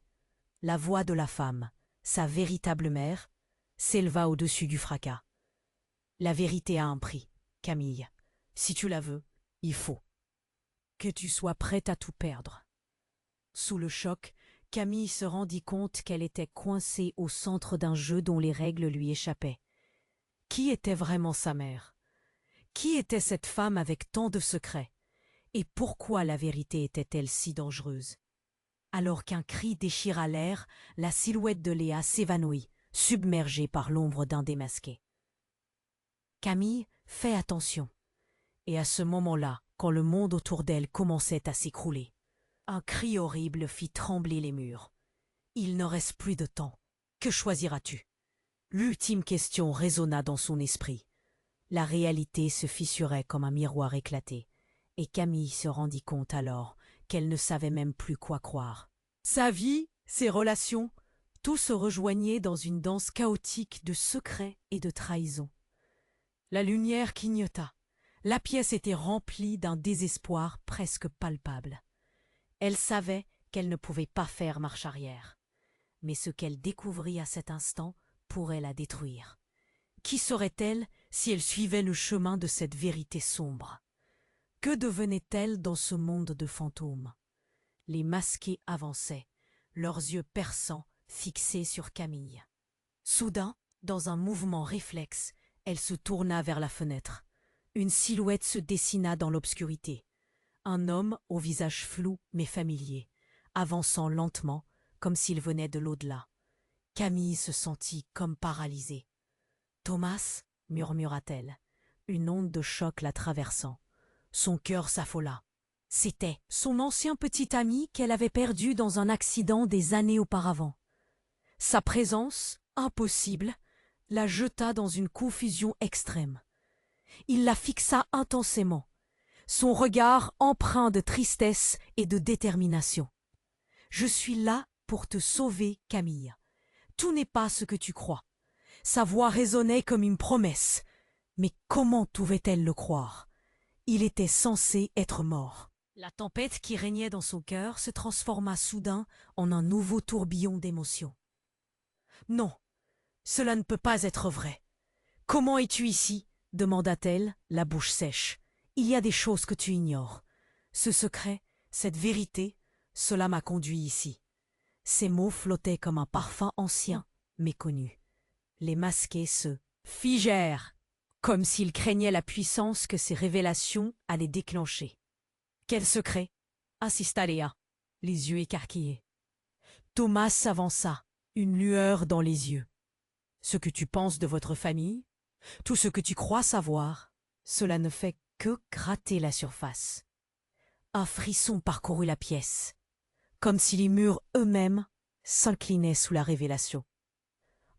La voix de la femme, sa véritable mère, s'éleva au-dessus du fracas. « La vérité a un prix, Camille. Si tu la veux, il faut que tu sois prête à tout perdre. » Sous le choc, Camille se rendit compte qu'elle était coincée au centre d'un jeu dont les règles lui échappaient. Qui était vraiment sa mère? Qui était cette femme avec tant de secrets? Et pourquoi la vérité était-elle si dangereuse? Alors qu'un cri déchira l'air, la silhouette de Léa s'évanouit, submergée par l'ombre d'un démasqué. Camille, fais attention. Et à ce moment-là, quand le monde autour d'elle commençait à s'écrouler, un cri horrible fit trembler les murs. Il ne reste plus de temps. Que choisiras-tu? L'ultime question résonna dans son esprit. La réalité se fissurait comme un miroir éclaté, et Camille se rendit compte alors qu'elle ne savait même plus quoi croire. Sa vie, ses relations, tout se rejoignait dans une danse chaotique de secrets et de trahisons. La lumière clignota. La pièce était remplie d'un désespoir presque palpable. Elle savait qu'elle ne pouvait pas faire marche arrière. Mais ce qu'elle découvrit à cet instant pourrait la détruire. Qui serait-elle si elle suivait le chemin de cette vérité sombre? Que devenait-elle dans ce monde de fantômes? Les masqués avançaient, leurs yeux perçants fixés sur Camille. Soudain, dans un mouvement réflexe, elle se tourna vers la fenêtre. Une silhouette se dessina dans l'obscurité. Un homme au visage flou mais familier, avançant lentement, comme s'il venait de l'au-delà. Camille se sentit comme paralysée. « Thomas » murmura-t-elle, une onde de choc la traversant. Son cœur s'affola. C'était son ancien petit ami qu'elle avait perdu dans un accident des années auparavant. Sa présence, impossible, la jeta dans une confusion extrême. Il la fixa intensément, son regard empreint de tristesse et de détermination. « Je suis là pour te sauver, Camille. Tout n'est pas ce que tu crois. » Sa voix résonnait comme une promesse. Mais comment pouvait-elle le croire? Il était censé être mort. La tempête qui régnait dans son cœur se transforma soudain en un nouveau tourbillon d'émotions. « Non, cela ne peut pas être vrai. Comment es-tu ici ?» demanda-t-elle, la bouche sèche. « Il y a des choses que tu ignores. Ce secret, cette vérité, cela m'a conduit ici. » Ces mots flottaient comme un parfum ancien, méconnu. Les masqués se figèrent, comme s'ils craignaient la puissance que ces révélations allaient déclencher. « Quel secret ?» insista Léa, les yeux écarquillés. Thomas s'avança, une lueur dans les yeux. « Ce que tu penses de votre famille, tout ce que tu crois savoir, cela ne fait que gratter la surface. » Un frisson parcourut la pièce. comme si les murs eux-mêmes s'inclinaient sous la révélation.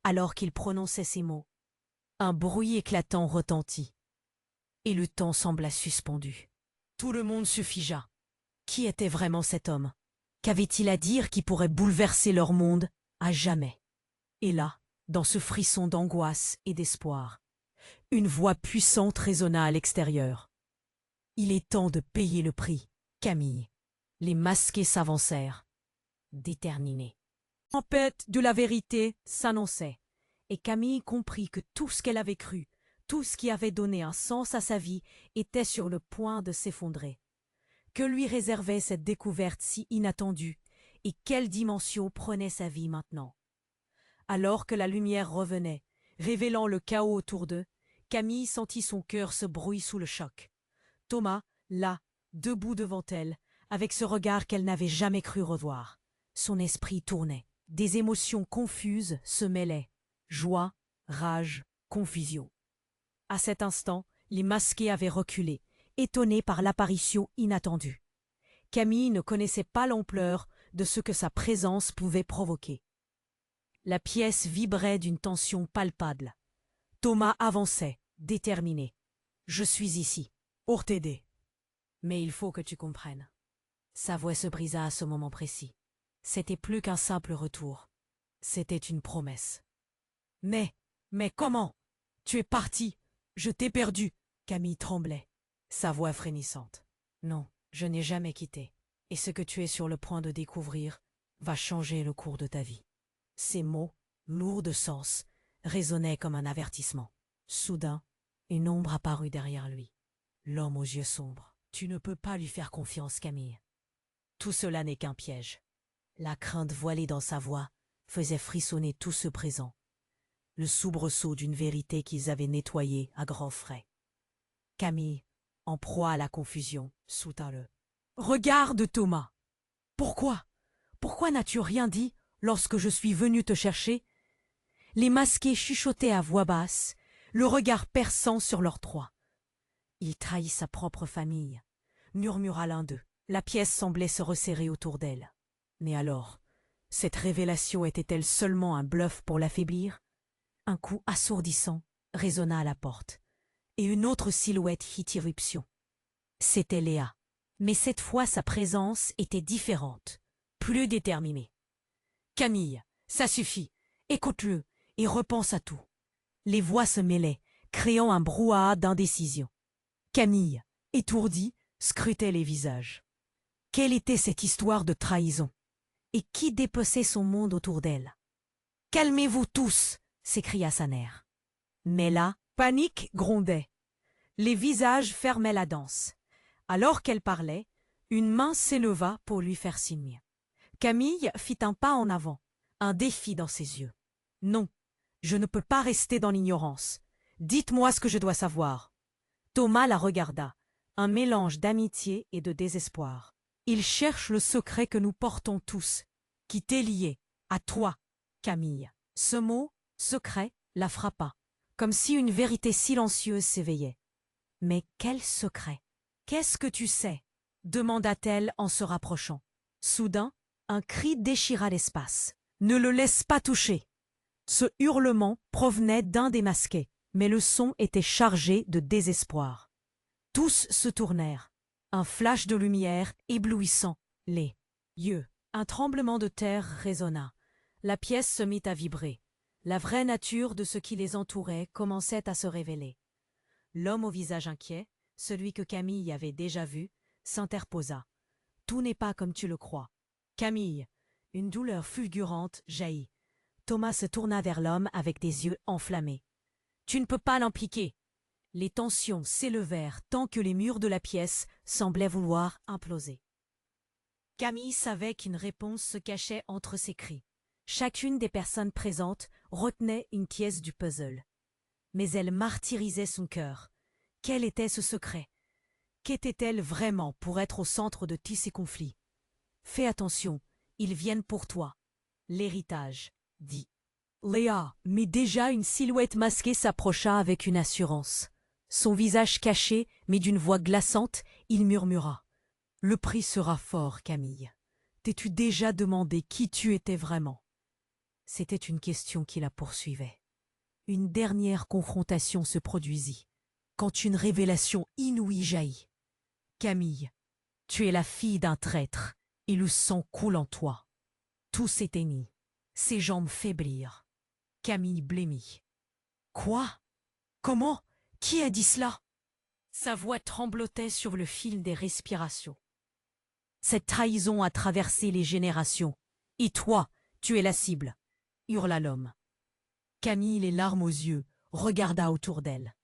Alors qu'il prononçait ces mots, un bruit éclatant retentit, et le temps sembla suspendu. Tout le monde se figea. Qui était vraiment cet homme? Qu'avait-il à dire qui pourrait bouleverser leur monde à jamais? Et là, dans ce frisson d'angoisse et d'espoir, une voix puissante résonna à l'extérieur. Il est temps de payer le prix, Camille. Les masqués s'avancèrent, déterminés. La tempête de la vérité s'annonçait, et Camille comprit que tout ce qu'elle avait cru, tout ce qui avait donné un sens à sa vie, était sur le point de s'effondrer. Que lui réservait cette découverte si inattendue, et quelle dimension prenait sa vie maintenant? Alors que la lumière revenait, révélant le chaos autour d'eux, Camille sentit son cœur se brouiller sous le choc. Thomas, là, debout devant elle, avec ce regard qu'elle n'avait jamais cru revoir. Son esprit tournait. Des émotions confuses se mêlaient. Joie, rage, confusion. À cet instant, les masqués avaient reculé, étonnés par l'apparition inattendue. Camille ne connaissait pas l'ampleur de ce que sa présence pouvait provoquer. La pièce vibrait d'une tension palpable. Thomas avançait, déterminé. « Je suis ici, pour t'aider. Mais il faut que tu comprennes. » Sa voix se brisa à ce moment précis. C'était plus qu'un simple retour. C'était une promesse. « Mais comment? Tu es parti. Je t'ai perdu. » Camille tremblait, sa voix frémissante. « Non, je n'ai jamais quitté. Et ce que tu es sur le point de découvrir va changer le cours de ta vie. » Ces mots, lourds de sens, résonnaient comme un avertissement. Soudain, une ombre apparut derrière lui. L'homme aux yeux sombres. « Tu ne peux pas lui faire confiance, Camille. Tout cela n'est qu'un piège. » La crainte voilée dans sa voix faisait frissonner tout ce présent. Le soubresaut d'une vérité qu'ils avaient nettoyée à grands frais. Camille, en proie à la confusion, soutint-le. « Regarde, Thomas! Pourquoi n'as-tu rien dit lorsque je suis venu te chercher ?» Les masqués chuchotaient à voix basse, le regard perçant sur leurs proies. « Il trahit sa propre famille », murmura l'un d'eux. La pièce semblait se resserrer autour d'elle. Mais alors, cette révélation était-elle seulement un bluff pour l'affaiblir? Un coup assourdissant résonna à la porte, et une autre silhouette fit irruption. C'était Léa, mais cette fois sa présence était différente, plus déterminée. « Camille, ça suffit, écoute-le et repense à tout. » Les voix se mêlaient, créant un brouhaha d'indécision. Camille, étourdie, scrutait les visages. Quelle était cette histoire de trahison? Et qui dépeçait son monde autour d'elle? « Calmez-vous tous !» s'écria sa mère. Mais là, panique grondait. Les visages fermaient la danse. Alors qu'elle parlait, une main s'éleva pour lui faire signe. Camille fit un pas en avant, un défi dans ses yeux. « Non, je ne peux pas rester dans l'ignorance. Dites-moi ce que je dois savoir. » Thomas la regarda, un mélange d'amitié et de désespoir. « Il cherche le secret que nous portons tous, qui t'est lié, à toi, Camille. » Ce mot, secret, la frappa, comme si une vérité silencieuse s'éveillait. « Mais quel secret? Qu'est-ce que tu sais ?» demanda-t-elle en se rapprochant. Soudain, un cri déchira l'espace. « Ne le laisse pas toucher !» Ce hurlement provenait d'un des masqués, mais le son était chargé de désespoir. Tous se tournèrent. Un flash de lumière éblouissant les yeux. Un tremblement de terre résonna. La pièce se mit à vibrer. La vraie nature de ce qui les entourait commençait à se révéler. L'homme au visage inquiet, celui que Camille avait déjà vu, s'interposa. « Tout n'est pas comme tu le crois. »« Camille !» Une douleur fulgurante jaillit. Thomas se tourna vers l'homme avec des yeux enflammés. « Tu ne peux pas l'impliquer !» Les tensions s'élevèrent tant que les murs de la pièce semblaient vouloir imploser. Camille savait qu'une réponse se cachait entre ses cris. Chacune des personnes présentes retenait une pièce du puzzle. Mais elle martyrisait son cœur. Quel était ce secret? Qu'était-elle vraiment pour être au centre de tous ces conflits? Fais attention, ils viennent pour toi. L'héritage, dit Léa, mais déjà une silhouette masquée s'approcha avec une assurance. Son visage caché, mais d'une voix glaçante, il murmura. « Le prix sera fort, Camille. T'es-tu déjà demandé qui tu étais vraiment? C'était une question qui la poursuivait. Une dernière confrontation se produisit, quand une révélation inouïe jaillit. Camille, tu es la fille d'un traître, et le sang coule en toi. Tout s'éteignit. Ses jambes faiblirent. Camille blêmit. Quoi? Comment? Qui a dit cela? Sa voix tremblotait sur le fil des respirations. Cette trahison a traversé les générations. Et toi, tu es la cible, hurla l'homme. Camille, les larmes aux yeux, regarda autour d'elle.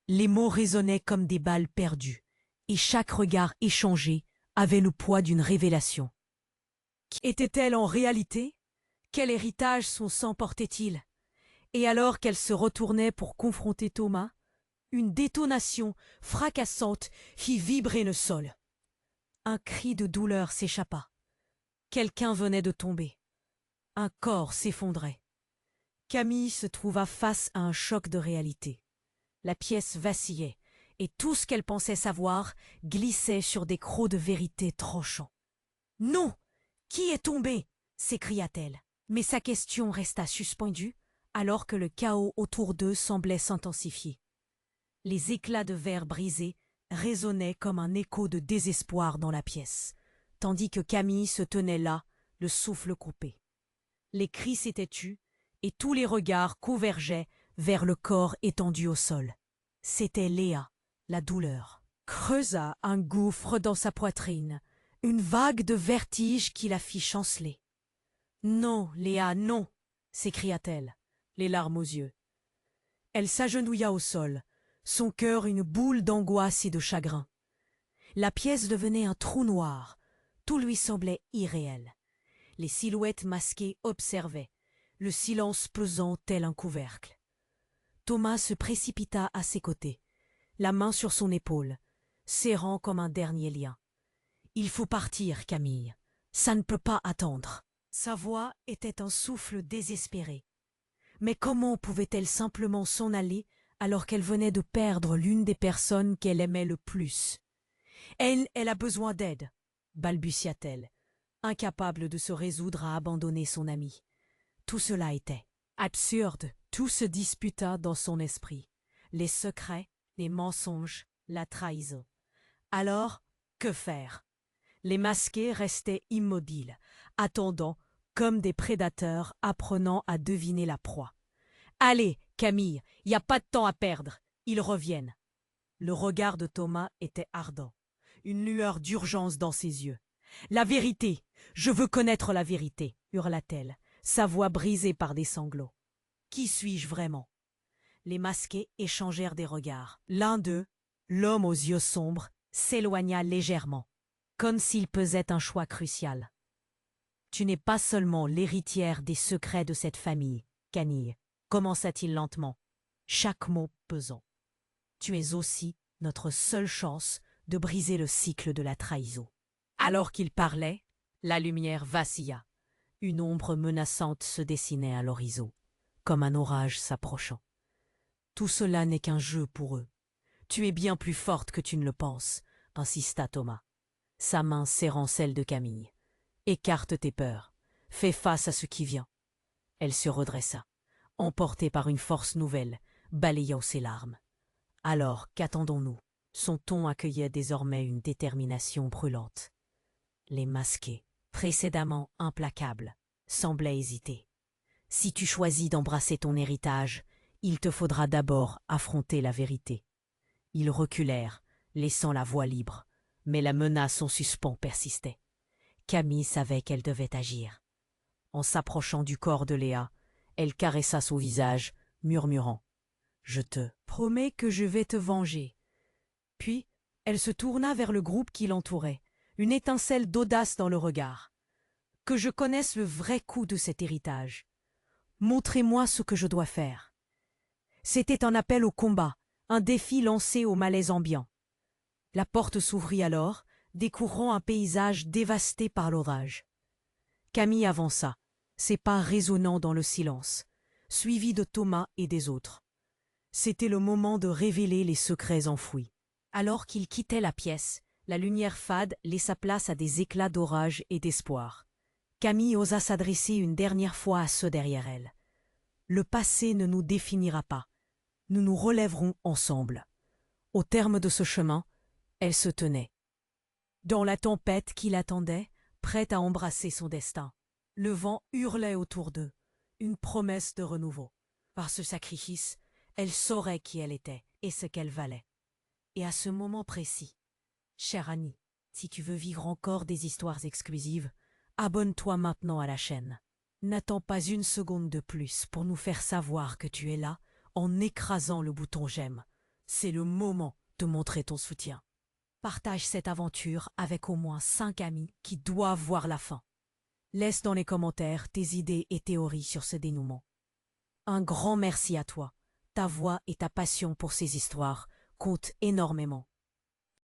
Les mots résonnaient comme des balles perdues, et chaque regard échangé avait le poids d'une révélation. Qui était-elle en réalité? Quel héritage son sang portait-il? Et alors qu'elle se retournait pour confronter Thomas, une détonation fracassante fit vibrer le sol. Un cri de douleur s'échappa. Quelqu'un venait de tomber. Un corps s'effondrait. Camille se trouva face à un choc de réalité. La pièce vacillait, et tout ce qu'elle pensait savoir glissait sur des crocs de vérité tranchants. « Non! Qui est tombé? » s'écria-t-elle. Mais sa question resta suspendue, alors que le chaos autour d'eux semblait s'intensifier. Les éclats de verre brisés résonnaient comme un écho de désespoir dans la pièce, tandis que Camille se tenait là, le souffle coupé. Les cris s'étaient tus, et tous les regards convergeaient vers le corps étendu au sol. C'était Léa, la douleur. Creusa un gouffre dans sa poitrine, une vague de vertige qui la fit chanceler. « Non, Léa, non !» s'écria-t-elle, les larmes aux yeux. Elle s'agenouilla au sol, son cœur une boule d'angoisse et de chagrin. La pièce devenait un trou noir, tout lui semblait irréel. Les silhouettes masquées observaient, le silence pesant tel un couvercle. Thomas se précipita à ses côtés, la main sur son épaule, serrant comme un dernier lien. « Il faut partir, Camille. Ça ne peut pas attendre. » Sa voix était un souffle désespéré. Mais comment pouvait-elle simplement s'en aller alors qu'elle venait de perdre l'une des personnes qu'elle aimait le plus? Elle a besoin d'aide, balbutia-t-elle, incapable de se résoudre à abandonner son amie. Tout cela était absurde. Tout se disputa dans son esprit. Les secrets, les mensonges, la trahison. Alors, que faire? Les masqués restaient immobiles, attendant, comme des prédateurs apprenant à deviner la proie. « Allez, Camille, y a pas de temps à perdre, ils reviennent. » Le regard de Thomas était ardent, une lueur d'urgence dans ses yeux. « La vérité, je veux connaître la vérité, » hurla-t-elle, sa voix brisée par des sanglots. « Qui suis-je vraiment ?» Les masqués échangèrent des regards. L'un d'eux, l'homme aux yeux sombres, s'éloigna légèrement, comme s'il pesait un choix crucial. « Tu n'es pas seulement l'héritière des secrets de cette famille, Camille, » commença-t-il lentement, chaque mot pesant. « Tu es aussi notre seule chance de briser le cycle de la trahison. » Alors qu'il parlait, la lumière vacilla. Une ombre menaçante se dessinait à l'horizon, comme un orage s'approchant. « Tout cela n'est qu'un jeu pour eux. Tu es bien plus forte que tu ne le penses, » insista Thomas, sa main serrant celle de Camille. « Écarte tes peurs, fais face à ce qui vient. » Elle se redressa, emportée par une force nouvelle, balayant ses larmes. « Alors, qu'attendons-nous » Son ton accueillait désormais une détermination brûlante. Les masqués, précédemment implacables, semblaient hésiter. « Si tu choisis d'embrasser ton héritage, il te faudra d'abord affronter la vérité. » Ils reculèrent, laissant la voie libre, mais la menace en suspens persistait. Camille savait qu'elle devait agir. En s'approchant du corps de Léa, elle caressa son visage, murmurant « Je te promets que je vais te venger. » Puis, elle se tourna vers le groupe qui l'entourait, une étincelle d'audace dans le regard. « Que je connaisse le vrai coût de cet héritage. Montrez-moi ce que je dois faire. » C'était un appel au combat, un défi lancé au malaise ambiant. La porte s'ouvrit alors, découvrant un paysage dévasté par l'orage. Camille avança, ses pas résonnant dans le silence, suivi de Thomas et des autres. C'était le moment de révéler les secrets enfouis. Alors qu'il quittait la pièce, La lumière fade laissa place à des éclats d'orage et d'espoir. Camille osa s'adresser une dernière fois à ceux derrière elle. Le passé ne nous définira pas. Nous nous relèverons ensemble. Au terme de ce chemin, elle se tenait. Dans la tempête qui l'attendait, prête à embrasser son destin. Le vent hurlait autour d'eux, une promesse de renouveau. Par ce sacrifice, elle saurait qui elle était et ce qu'elle valait. Et à ce moment précis, chère Annie, si tu veux vivre encore des histoires exclusives, abonne-toi maintenant à la chaîne. N'attends pas une seconde de plus pour nous faire savoir que tu es là en écrasant le bouton j'aime. C'est le moment de montrer ton soutien. Partage cette aventure avec au moins 5 amis qui doivent voir la fin. Laisse dans les commentaires tes idées et théories sur ce dénouement. Un grand merci à toi. Ta voix et ta passion pour ces histoires comptent énormément.